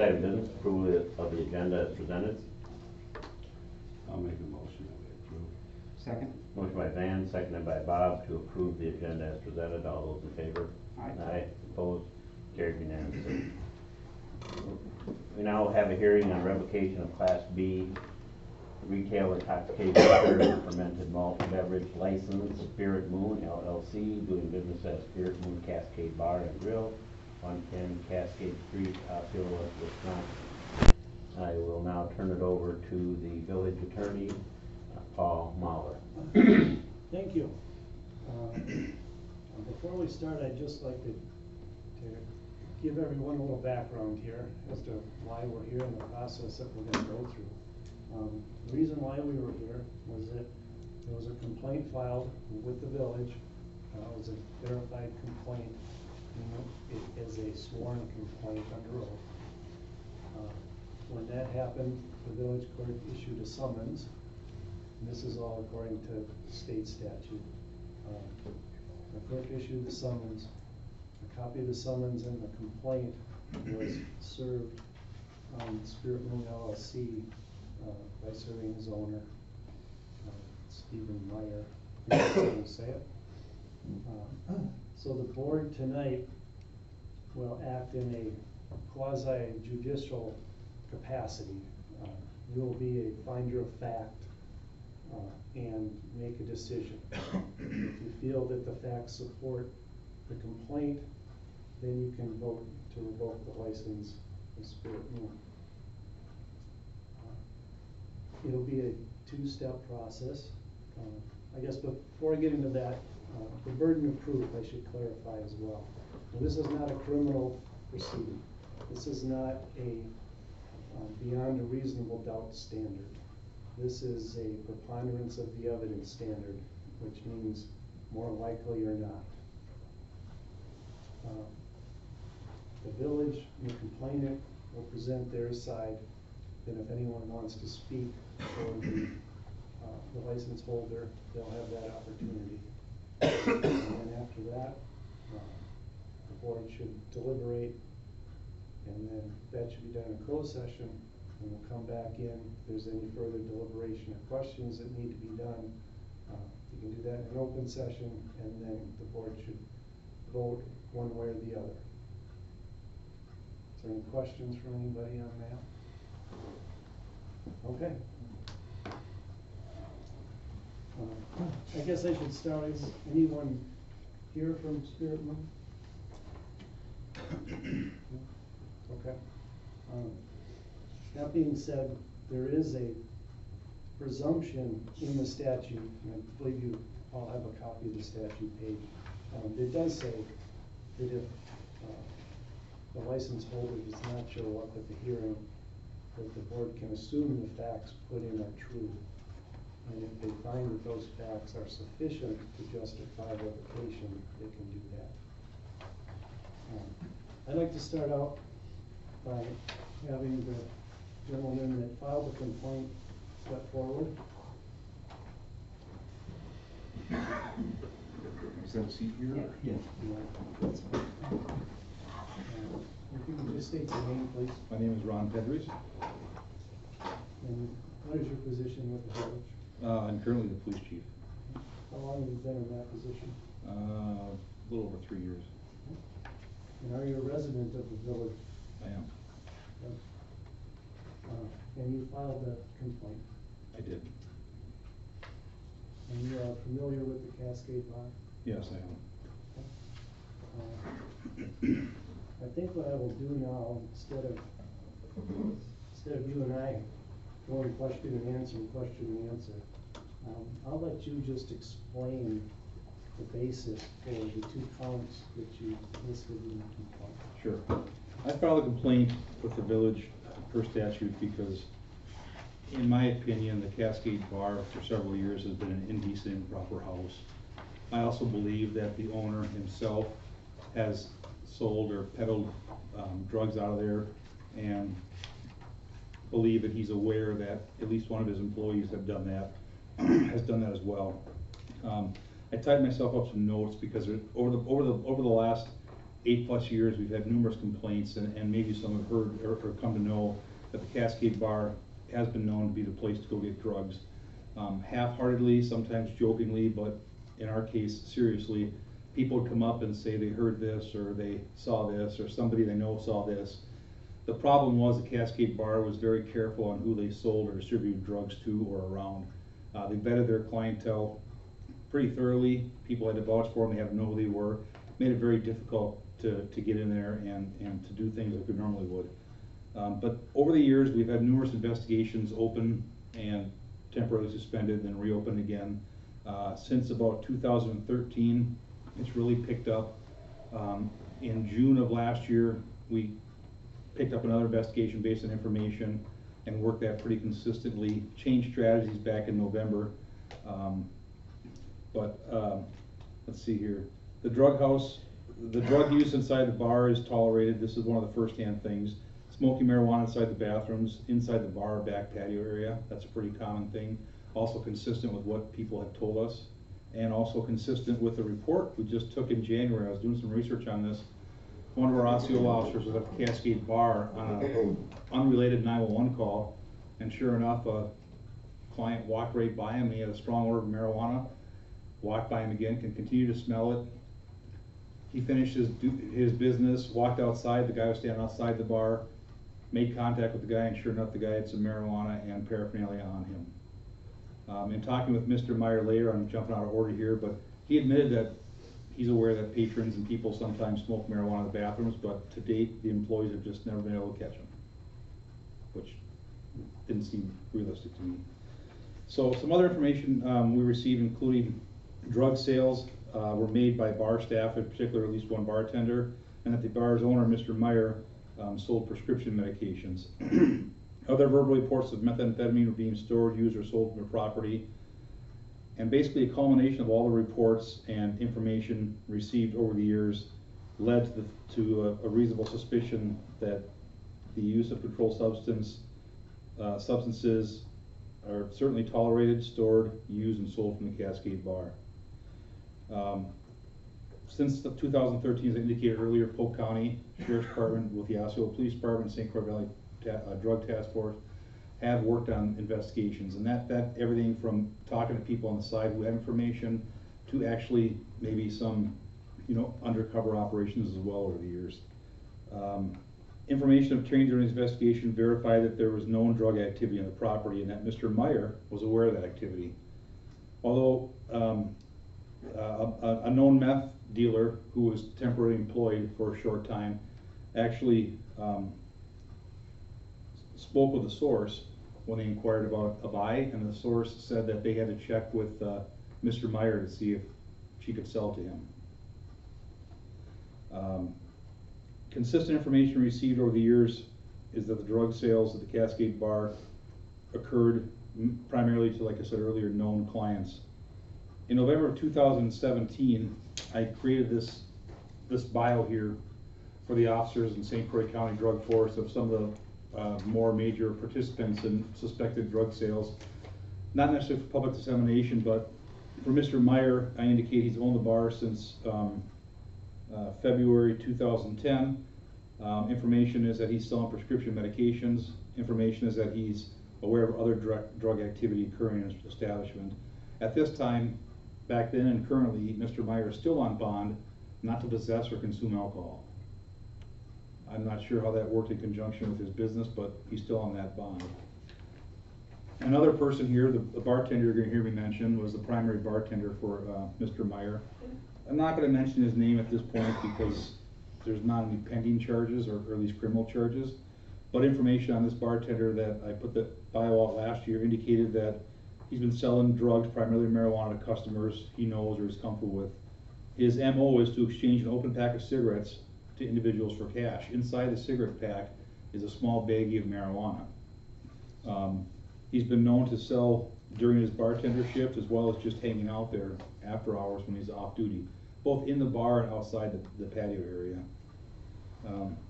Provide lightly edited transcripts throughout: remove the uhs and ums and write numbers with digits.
item of business, approval of the agenda as presented. I'll make a motion that we approve. Second? Motion by Van, seconded by Bob to approve the agenda as presented. All those in favor? Aye. Aye, opposed, carried unanimously. We now have a hearing on revocation of Class B retail intoxicating liquor and fermented malt beverage license, Spirit Moon LLC, doing business as Spirit Moon Cascade Bar and Grill, 110 Cascade Street, Osceola, Wisconsin. I will now turn it over to the village attorney, Paul Mahler. Thank you. Before we start, I'd just like to give everyone a little background here as to why we're here and the process that we're going to go through. The reason why we were here was that there was a complaint filed with the village. It was a verified complaint. It is a sworn complaint under oath. When that happened, the village court issued a summons. And this is all according to state statute. The clerk issued the summons. A copy of the summons and the complaint was served on Spirit Moon LLC by serving his owner, Stephen Meyer. You say it. So the board tonight will act in a quasi-judicial capacity. You will be a finder of fact and make a decision. If you feel that the facts support the complaint, then you can vote to revoke the license of Spirit Moon. It'll be a two-step process. I guess before I get into that, the burden of proof I should clarify as well. Now, this is not a criminal proceeding. This is not a beyond a reasonable doubt standard. This is a preponderance of the evidence standard, which means more likely or not. The village and the complainant will present their side, and if anyone wants to speak for the license holder, they'll have that opportunity. And then after that, the board should deliberate, and then that should be done in closed session, and we'll come back in. If there's any further deliberation or questions that need to be done, you can do that in an open session, and then the board should vote one way or the other. Is there any questions from anybody on that? Okay. I guess I should start. Is anyone here from Spirit Moon? Okay. That being said, there is a presumption in the statute, and I believe you all have a copy of the statute page. It does say that if the license holder does not show up at the hearing, that the board can assume the facts put in are true. And if they find that those facts are sufficient to justify revocation, they can do that. I'd like to start out by having the gentleman that filed the complaint step forward. Is that a seat here? Yes. That's fine. If you can just state your name, please. My name is Ron Pedridge. And what is your position with the village? I'm currently the police chief. How long have you been in that position? A little over 3 years. And are you a resident of the village? I am. Yes. And you filed the complaint? I did. And you are familiar with the Cascade Bar? Yes, I am. I think what I will do now, instead of you and I going question and answer, I'll let you just explain the basis for the 2 counts that you listed in the complaint. Sure. I filed a complaint with the village per statute because, in my opinion, the Cascade Bar for several years has been an indecent, improper house. I also believe that the owner himself has sold or peddled drugs out of there, and believe that he's aware that at least one of his employees have done that, has done that as well. I tied myself up some notes because over the last 8+ years, we've had numerous complaints, and maybe some have heard or come to know that the Cascade Bar has been known to be the place to go get drugs. Half-heartedly, sometimes jokingly, but in our case, seriously, people would come up and say they heard this, or they saw this, or somebody they know saw this. The problem was the Cascade Bar was very careful on who they sold or distributed drugs to or around. They vetted their clientele pretty thoroughly. People had to vouch for them, they had to know who they were. Made it very difficult to get in there and to do things like we normally would. But over the years, we've had numerous investigations open and temporarily suspended, then reopened again. Since about 2013, it's really picked up. In June of last year, we picked up another investigation based on information and worked that pretty consistently. Changed strategies back in November. Let's see here. The drug use inside the bar is tolerated. This is one of the first-hand things. Smoking marijuana inside the bathrooms, inside the bar back patio area, that's a pretty common thing. Also consistent with what people have told us, and also consistent with the report we just took in January. I was doing some research on this. One of our Osceola officers was at the Cascade Bar on an unrelated 911 call, and sure enough, a client walked right by him. He had a strong odor of marijuana. Walked by him again, can continue to smell it. He finished his business, walked outside. The guy was standing outside the bar, made contact with the guy, and sure enough, the guy had some marijuana and paraphernalia on him. In talking with Mr. Meyer later, I'm jumping out of order here, but he admitted that he's aware that patrons and people sometimes smoke marijuana in the bathrooms, but to date, the employees have just never been able to catch him, which didn't seem realistic to me. So some other information we received, including drug sales were made by bar staff, in particular at least one bartender, and that the bar's owner, Mr. Meyer, sold prescription medications. Other verbal reports of methamphetamine were being stored, used, or sold from the property. And basically a culmination of all the reports and information received over the years led to a reasonable suspicion that the use of controlled substances are certainly tolerated, stored, used, and sold from the Cascade Bar. Since 2013, as I indicated earlier, Polk County Sheriff's Department with the Osceola Police Department, St. Croix Valley Drug Task Force have worked on investigations, and that everything from talking to people on the side who have information to actually maybe some undercover operations as well over the years. Information obtained during this investigation verified that there was known drug activity on the property and that Mr. Meyer was aware of that activity. Although a known meth dealer who was temporarily employed for a short time actually spoke with the source when they inquired about a buy, and the source said that they had to check with Mr. Meyer to see if she could sell to him. Consistent information received over the years is that the drug sales at the Cascade Bar occurred primarily to, like I said earlier, known clients. In November of 2017, I created this bio here for the officers in St. Croix County Drug Force of some of the more major participants in suspected drug sales. Not necessarily for public dissemination, but for Mr. Meyer, I indicate he's owned the bar since February 2010. Information is that he's selling prescription medications. Information is that he's aware of other drug activity occurring in his establishment. At this time, back then and currently, Mr. Meyer is still on bond not to possess or consume alcohol. I'm not sure how that worked in conjunction with his business, but he's still on that bond. Another person here, the bartender you're going to hear me mention, was the primary bartender for Mr. Meyer. I'm not going to mention his name at this point because there's not any pending charges or at least criminal charges. But information on this bartender that I put the bio out last year indicated that he's been selling drugs, primarily marijuana, to customers he knows or is comfortable with. His MO is to exchange an open pack of cigarettes to individuals for cash. Inside the cigarette pack is a small baggie of marijuana. He's been known to sell during his bartender shift as well as just hanging out there after hours when he's off duty, both in the bar and outside the patio area.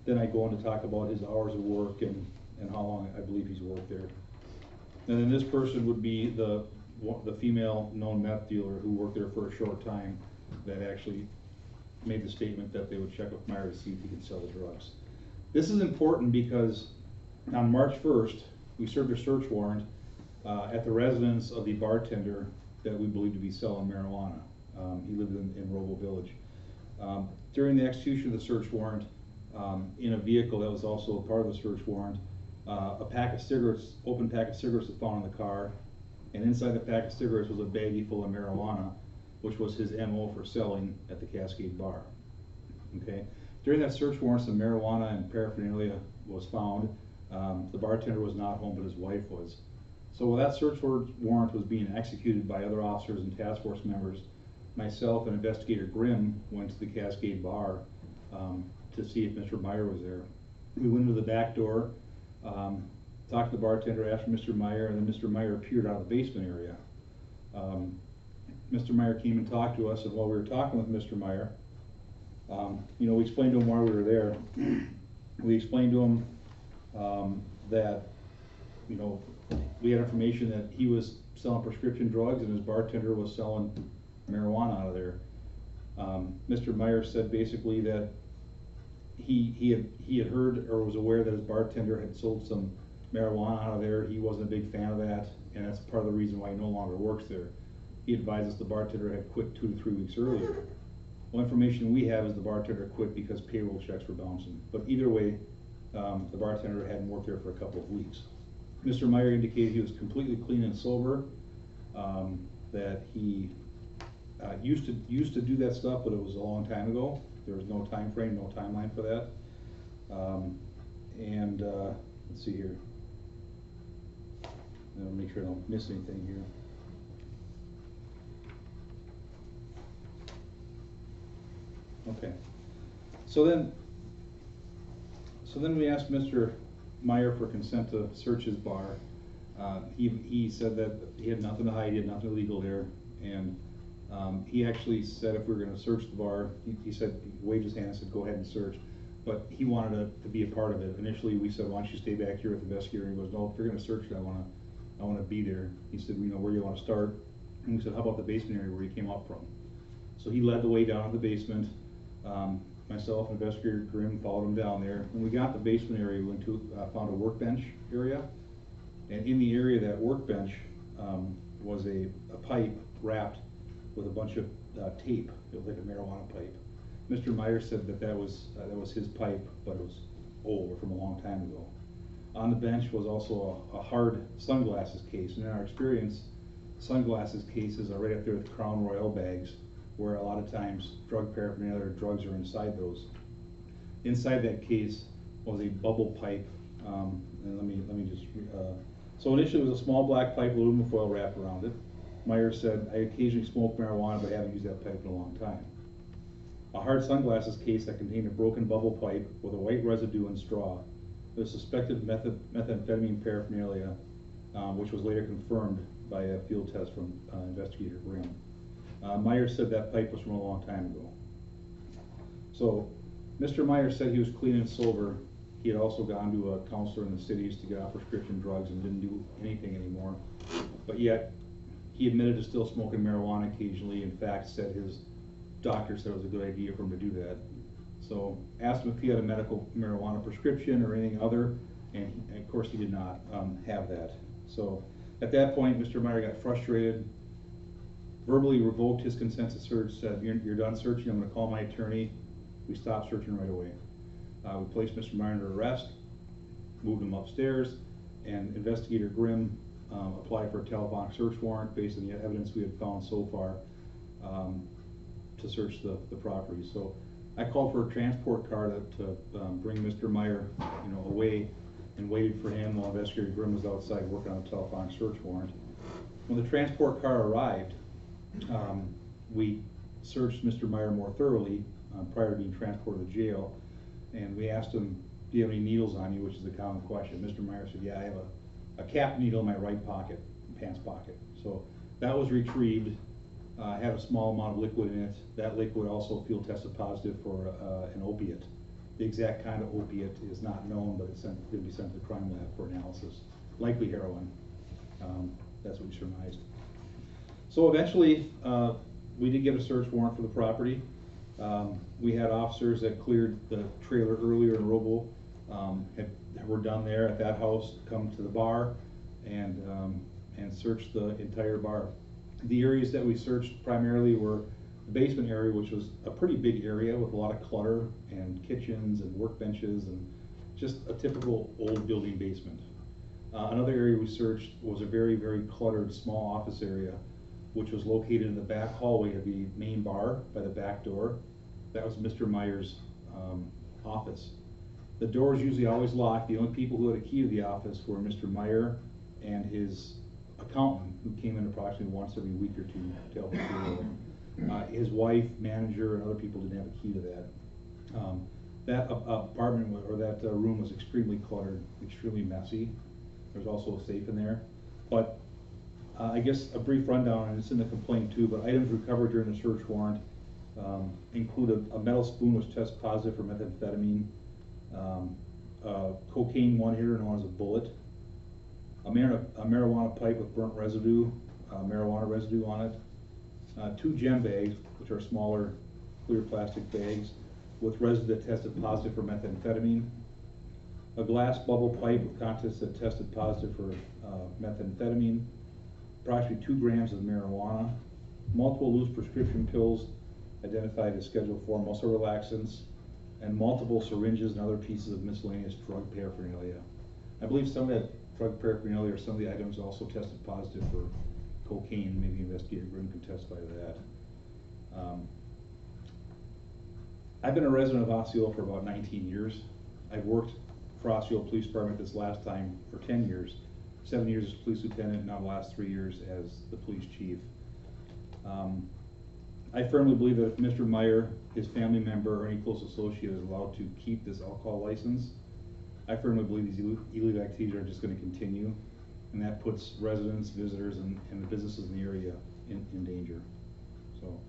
Then I go on to talk about his hours of work and how long I believe he's worked there. And then this person would be the female known meth dealer who worked there for a short time that actually made the statement that they would check with Meyer to see if he could sell the drugs. This is important because on March 1st, we served a search warrant at the residence of the bartender that we believe to be selling marijuana. He lived in Robo Village. During the execution of the search warrant, in a vehicle that was also a part of the search warrant, a pack of cigarettes, open pack of cigarettes was found in the car, and inside the pack of cigarettes was a baggie full of marijuana, which was his MO for selling at the Cascade Bar. Okay. During that search warrant, some marijuana and paraphernalia was found. The bartender was not home, but his wife was. So while that search warrant was being executed by other officers and task force members, myself and Investigator Grimm went to the Cascade Bar to see if Mr. Meyer was there. We went into the back door, talked to the bartender, asked for Mr. Meyer, and then Mr. Meyer appeared out of the basement area. Mr. Meyer came and talked to us, and while we were talking with Mr. Meyer, we explained to him why we were there. We explained to him that, we had information that he was selling prescription drugs and his bartender was selling marijuana out of there. Mr. Meyer said basically that he had heard or was aware that his bartender had sold some marijuana out of there. He wasn't a big fan of that, and that's part of the reason why he no longer works there. He advised us the bartender had quit 2 to 3 weeks earlier. Well, information we have is the bartender quit because payroll checks were bouncing. But either way, the bartender hadn't worked there for a couple of weeks. Mr. Meyer indicated he was completely clean and sober, that he used to do that stuff, but it was a long time ago. There was no time frame, no timeline for that. Let's see here. I'll make sure I don't miss anything here. Okay. So then we asked Mr. Meyer for consent to search his bar. He said that he had nothing to hide, he had nothing illegal there, and he actually said if we were going to search the bar, he said, he waved his hand and said, go ahead and search, but he wanted to be a part of it. Initially, we said, why don't you stay back here with the investigator? And he goes, no, if you're going to search it, I want to be there. He said, where do you want to start? And we said, how about the basement area where you came up from? So he led the way down to the basement. Myself and Investigator Grimm followed him down there. When we got to the basement area, we went to found a workbench area, and in the area of that workbench was a pipe wrapped with a bunch of tape. It was like a marijuana pipe. Mr. Meyer said that was his pipe, but it was old, from a long time ago. On the bench was also a hard sunglasses case, and in our experience, sunglasses cases are right up there with Crown Royal bags, where a lot of times drug paraphernalia or drugs are inside those. Inside that case was a bubble pipe, and let me just. So initially it was a small black pipe, aluminum foil wrapped around it. Meyer said, I occasionally smoke marijuana, but I haven't used that pipe in a long time. A hard sunglasses case that contained a broken bubble pipe with a white residue and straw. It was suspected methamphetamine paraphernalia, which was later confirmed by a field test from Investigator Grimm. Meyer said that pipe was from a long time ago. So Mr. Meyer said he was clean and sober. He had also gone to a counselor in the cities to get off prescription drugs and didn't do anything anymore. But yet, he admitted to still smoking marijuana occasionally. In fact, said his doctor said it was a good idea for him to do that. So asked him if he had a medical marijuana prescription or anything other, and of course he did not have that. So at that point, Mr. Meyer got frustrated, verbally revoked his consent to search, said, you're done searching, I'm going to call my attorney. We stopped searching right away. We placed Mr. Meyer under arrest, moved him upstairs, and Investigator Grimm applied for a telephonic search warrant based on the evidence we had found so far to search the property. So I called for a transport car to bring Mr. Meyer away, and waited for him while Investigator Grimm was outside working on a telephonic search warrant. When the transport car arrived, we searched Mr. Meyer more thoroughly prior to being transported to jail, and we asked him, do you have any needles on you, which is a common question. Mr. Meyer said, yeah, I have a cap needle in my right pocket, pants pocket. So that was retrieved, had a small amount of liquid in it. That liquid also field tested positive for an opiate. The exact kind of opiate is not known, but it's going to be sent to the crime lab for analysis. Likely heroin. That's what we surmised. So eventually, we did get a search warrant for the property. We had officers that cleared the trailer earlier in Robo, were done there at that house, come to the bar and searched the entire bar. The areas that we searched primarily were the basement area, which was a pretty big area with a lot of clutter and kitchens and workbenches and just a typical old building basement. Another area we searched was a very, very cluttered small office area, which was located in the back hallway of the main bar by the back door. That was Mr. Meyer's office. The door was usually always locked. The only people who had a key to the office were Mr. Meyer and his accountant, who came in approximately once every week or two to help him. His wife, manager, and other people didn't have a key to that. That apartment or that room was extremely cluttered, extremely messy. There's also a safe in there. But I guess a brief rundown, and it's in the complaint too, but items recovered during the search warrant include a metal spoon which tested positive for methamphetamine, cocaine one hitter known as a bullet, a marijuana pipe with burnt residue, marijuana residue on it, 2 gem bags, which are smaller clear plastic bags with residue that tested positive for methamphetamine, a glass bubble pipe with contents that tested positive for methamphetamine, approximately 2 grams of marijuana, multiple loose prescription pills identified as Schedule 4 muscle relaxants, and multiple syringes and other pieces of miscellaneous drug paraphernalia. I believe some of that drug paraphernalia or some of the items also tested positive for cocaine. Maybe Investigator Grimm can testify to that. I've been a resident of Osceola for about 19 years. I've worked for Osceola Police Department this last time for 10 years, 7 years as police lieutenant, now the last 3 years as the police chief. I firmly believe that if Mr. Meyer, his family member, or any close associate is allowed to keep this alcohol license, I firmly believe these illegal activities are just going to continue, and that puts residents, visitors, and the businesses in the area in danger. So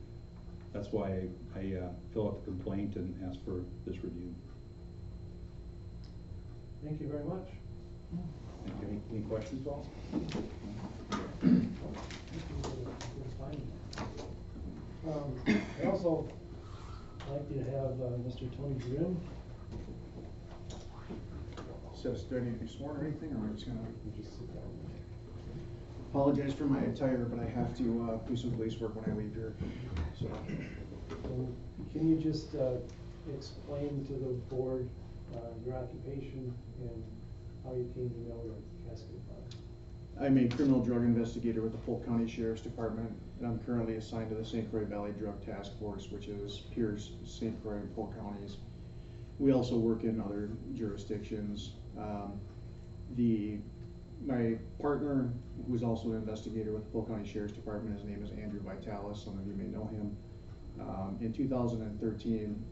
that's why I fill out the complaint and ask for this review. Thank you very much. Any questions, Paul? I'd also like you to have Mr. Tony Grimm. So, do I need to be sworn or anything, or am I just gonna Just sit down. apologize for my attire, but I have to do some police work when I leave here, so. Can you just explain to the board your occupation and how you came to know the Cascade Bar? I'm a criminal drug investigator with the Polk County Sheriff's Department, and I'm currently assigned to the St. Croix Valley Drug Task Force, which is Pierce, St. Croix, and Polk counties. We also work in other jurisdictions. My partner, who is also an investigator with the Polk County Sheriff's Department, his name is Andrew Vitalis. Some of you may know him. In 2013,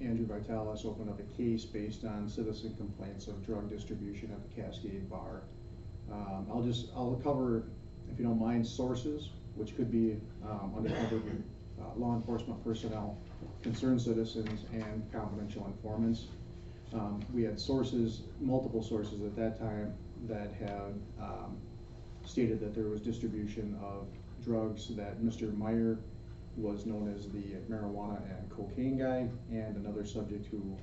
Andrew Vitalis opened up a case based on citizen complaints of drug distribution at the Cascade Bar. I'll cover, if you don't mind, sources, which could be undercover law enforcement personnel, concerned citizens, and confidential informants. We had sources, multiple sources at that time, that had stated that there was distribution of drugs, that Mr. Meyer was known as the marijuana and cocaine guy, and another subject who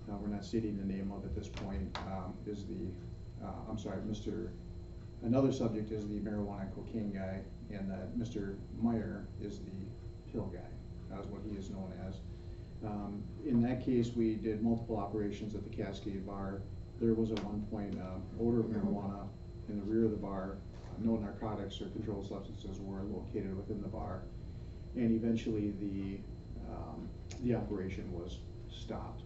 we're not stating the name of at this point is the, another subject is the marijuana and cocaine guy, and that Mr. Meyer is the pill guy. That's what he is known as. In that case, we did multiple operations at the Cascade Bar. There was at one point odor of marijuana in the rear of the bar. No narcotics or controlled substances were located within the bar, and eventually the operation was stopped.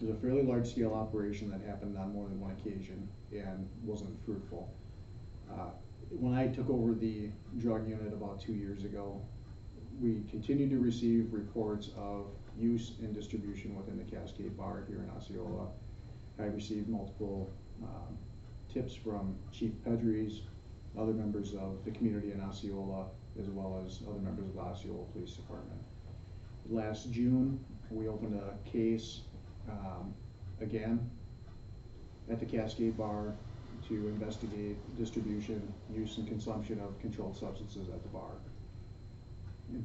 It was a fairly large-scale operation that happened on more than one occasion and wasn't fruitful. When I took over the drug unit about 2 years ago, we continued to receive reports of use and distribution within the Cascade Bar here in Osceola. I received multiple tips from Chief Pedries, other members of the community in Osceola, as well as other members of the Osceola Police Department. Last June, we opened a case again at the Cascade Bar to investigate distribution, use, and consumption of controlled substances at the bar.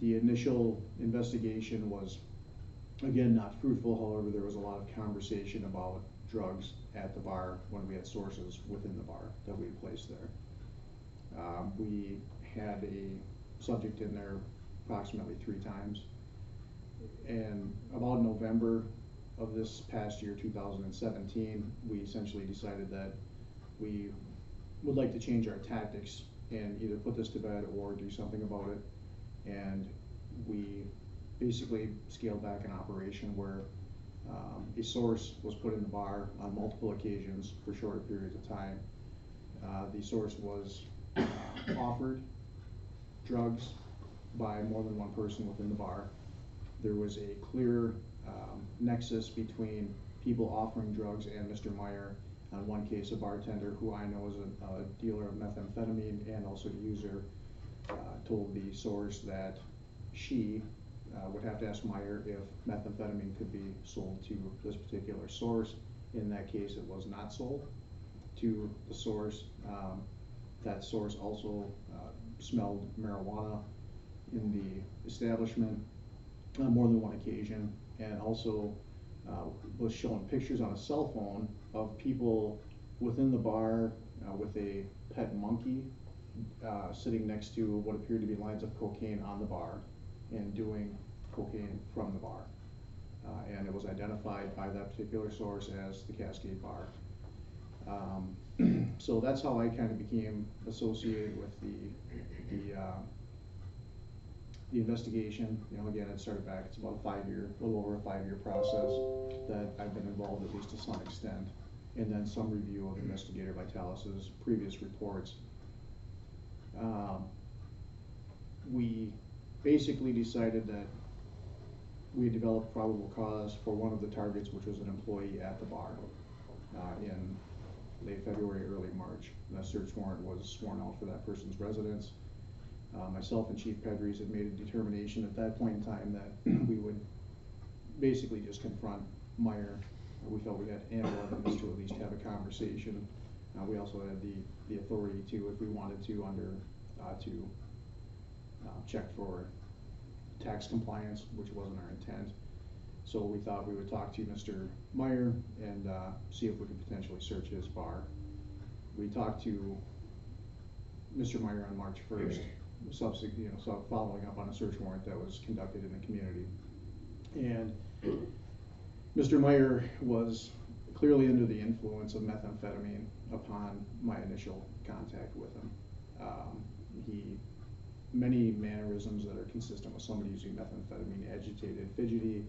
The initial investigation was, again, not fruitful. However, there was a lot of conversation about drugs at the bar when we had sources within the bar that we had placed there. We had a subject in there approximately 3 times. And about November of this past year, 2017, we essentially decided that we would like to change our tactics and either put this to bed or do something about it. And we basically scaled back an operation where a source was put in the bar on multiple occasions for shorter periods of time. The source was offered drugs by more than one person within the bar. There was a clear nexus between people offering drugs and Mr. Meyer. On one case, a bartender who I know is a dealer of methamphetamine and also a user told the source that she would have to ask Meyer if methamphetamine could be sold to this particular source. In that case, it was not sold to the source. That source also smelled marijuana in the establishment on more than one occasion, and also was showing pictures on a cell phone of people within the bar with a pet monkey sitting next to what appeared to be lines of cocaine on the bar and doing cocaine from the bar. And it was identified by that particular source as the Cascade Bar. So that's how I kind of became associated with the investigation. You know, again, it started back, it's about a little over a 5-year process that I've been involved at least to some extent, and then some review of Investigator Vitalis's previous reports. We basically decided that we developed probable cause for one of the targets, which was an employee at the bar in late February, early March. And a search warrant was sworn out for that person's residence. Myself and Chief Pedries had made a determination at that point in time that we would basically just confront Meyer. We felt we had ample evidence to at least have a conversation. We also had the authority to, if we wanted to, check for tax compliance, which wasn't our intent. So we thought we would talk to Mr. Meyer and see if we could potentially search his bar. We talked to Mr. Meyer on March 1st, following up on a search warrant that was conducted in the community. And Mr. Meyer was clearly under the influence of methamphetamine upon my initial contact with him. Many mannerisms that are consistent with somebody using methamphetamine: agitated, fidgety.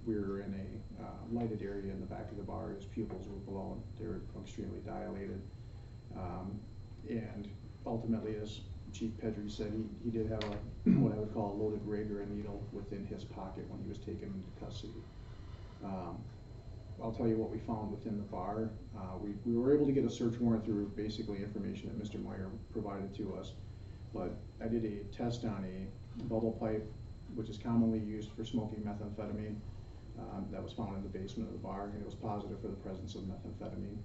We were in a lighted area in the back of the bar. His pupils were blown. They were extremely dilated. And ultimately, as Chief Pedry said, he did have what I would call a loaded rig or a needle within his pocket when he was taken into custody. I'll tell you what we found within the bar. We were able to get a search warrant through basically information that Mr. Meyer provided to us. But I did a test on a bubble pipe, which is commonly used for smoking methamphetamine, that was found in the basement of the bar, and it was positive for the presence of methamphetamine.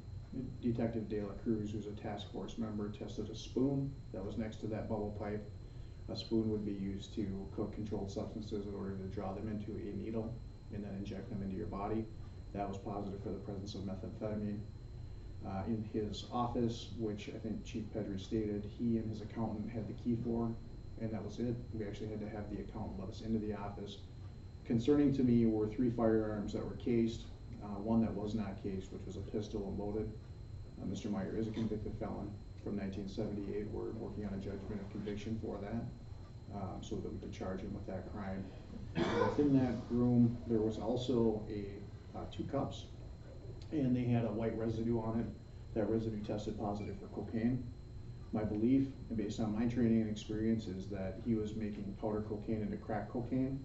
Detective De La Cruz, who's a task force member, tested a spoon that was next to that bubble pipe. A spoon would be used to cook controlled substances in order to draw them into a needle and then inject them into your body. That was positive for the presence of methamphetamine. In his office, which I think Chief Pedry stated, he and his accountant had the key for, and that was it. We actually had to have the accountant let us into the office. Concerning to me were 3 firearms that were cased, one that was not cased, which was a pistol and loaded. Mr. Meyer is a convicted felon from 1978. We're working on a judgment of conviction for that, so that we could charge him with that crime. Within that room, there was also 2 cups, and they had a white residue on it. That residue tested positive for cocaine. My belief, and based on my training and experience, is that he was making powder cocaine into crack cocaine.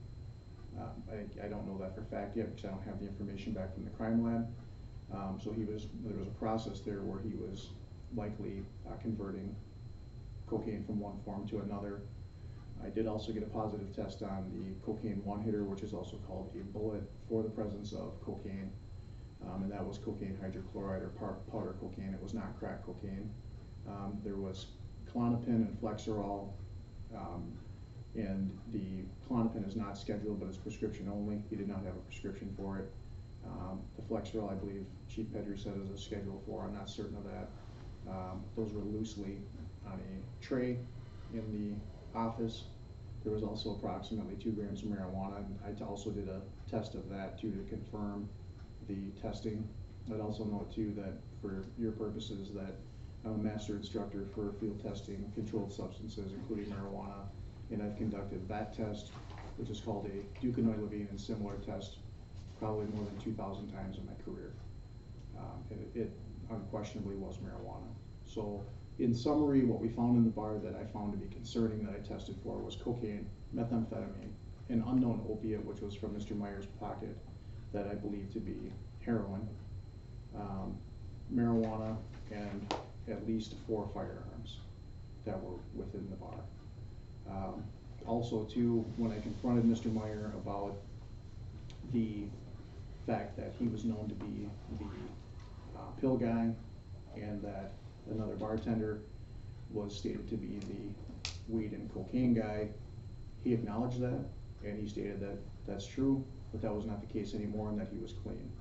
I don't know that for a fact yet because I don't have the information back from the crime lab. So there was a process there where he was likely converting cocaine from one form to another. I did also get a positive test on the cocaine one-hitter, which is also called a bullet, for the presence of cocaine. And that was cocaine hydrochloride or powder cocaine. It was not crack cocaine. There was Klonopin and Flexerol And the Klonopin is not scheduled, but it's prescription only. He did not have a prescription for it. The Flexeril, I believe Chief Pedri said is a Schedule 4. I'm not certain of that. Those were loosely on a tray in the office. There was also approximately 2 grams of marijuana, and I also did a test of that too to confirm the testing. I'd also note too that for your purposes that I'm a master instructor for field testing controlled substances, including marijuana, and I've conducted that test, which is called a Ducanoid-Levine and similar test, probably more than 2,000 times in my career. And it unquestionably was marijuana. So in summary, what we found in the bar that I found to be concerning that I tested for was cocaine, methamphetamine, an unknown opiate, which was from Mr. Meyer's pocket, that I believe to be heroin, marijuana, and at least 4 firearms that were within the bar. Also too, when I confronted Mr. Meyer about the fact that he was known to be the pill guy and that another bartender was stated to be the weed and cocaine guy, he acknowledged that, and he stated that that's true, but that was not the case anymore and that he was clean.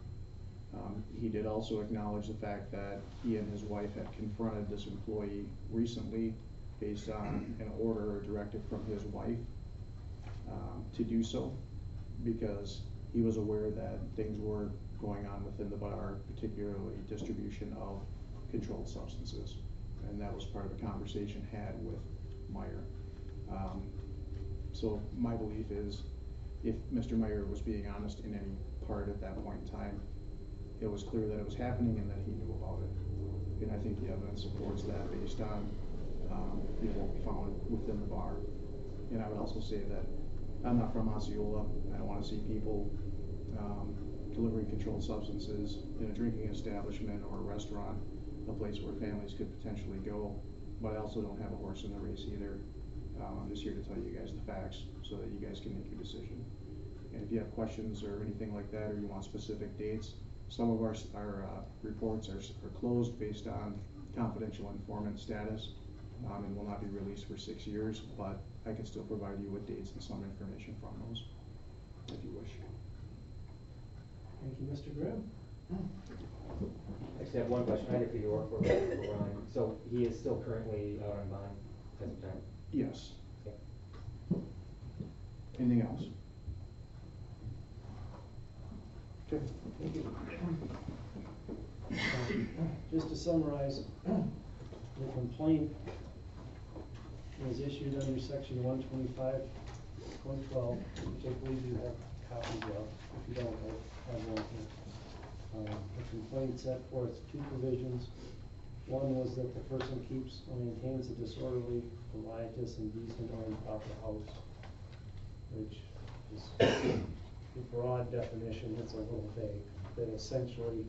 He did also acknowledge the fact that he and his wife had confronted this employee recently based on an order or directive from his wife to do so, because he was aware that things were going on within the bar, particularly distribution of controlled substances. And that was part of a conversation had with Meyer. So my belief is if Mr. Meyer was being honest in any part at that point in time, it was clear that it was happening and that he knew about it. And I think the evidence supports that based on what we found within the bar. And I would also say that I'm not from Osceola. I don't want to see people delivering controlled substances in a drinking establishment or a restaurant, a place where families could potentially go. But I also don't have a horse in the race either. I'm just here to tell you guys the facts so that you guys can make your decision. And if you have questions or anything like that, or you want specific dates, some of our reports are closed based on confidential informant status and will not be released for 6 years, but I can still provide you with dates and some information from those, if you wish. Thank you, Mr. Grimm. Actually, I have one question, either for you or for Ron. So he is still currently out on bond as of time? Yes. Okay. Anything else? Okay. Thank you. Just to summarize, the complaint was issued under section 125.12, which I believe you have copies of. If you don't, I have one here. The complaint set forth 2 provisions. One was that the person keeps or maintains a disorderly, riotous, indecent, or improper house, which is a broad definition. It's a little vague, that essentially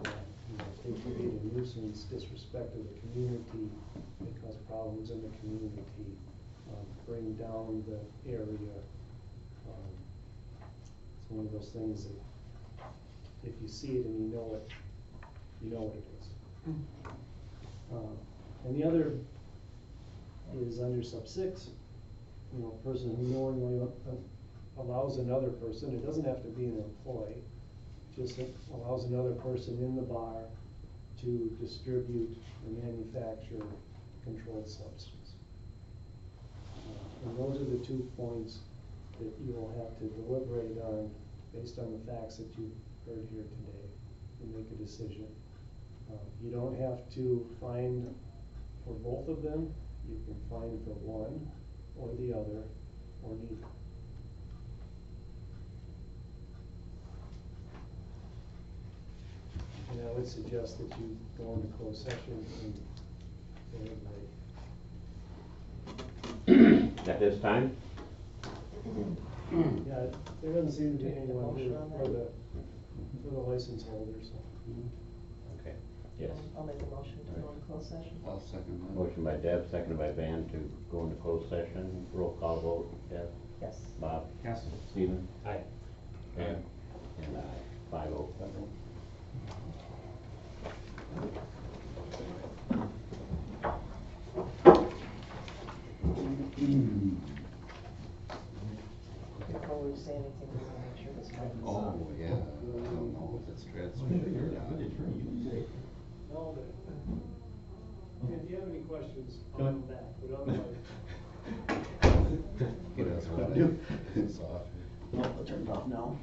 they create a nuisance, disrespect of the community, they cause problems in the community, bring down the area. It's one of those things that if you see it and you know it, you know what it is. And the other is under sub 6, person who knowingly allows another person, it doesn't have to be an employee, just allows another person in the bar to distribute or manufacture controlled substance. And those are the 2 points that you will have to deliberate on based on the facts that you heard here today and make a decision. You don't have to find for both of them. You can find for one or the other or neither. And I would suggest that you go into closed session and deliberate. At this time? Yeah, there doesn't seem to be anyone here for the license holder, so. Okay, yes. I'll make a motion to go into closed session. I'll second that. Motion by Deb, seconded by Van to go into closed session. Roll call vote, Deb, Yes. Bob, Yes. Stephen, Aye. and I, 5-0. say anything, we're gonna make sure this mic is Oh, on. yeah, I don't know if it's transmitted or not. No, but, if you have any questions, Can I- I'll come back, but otherwise. Get us Yeah, one. do. It's off. No, I'll turn it off now.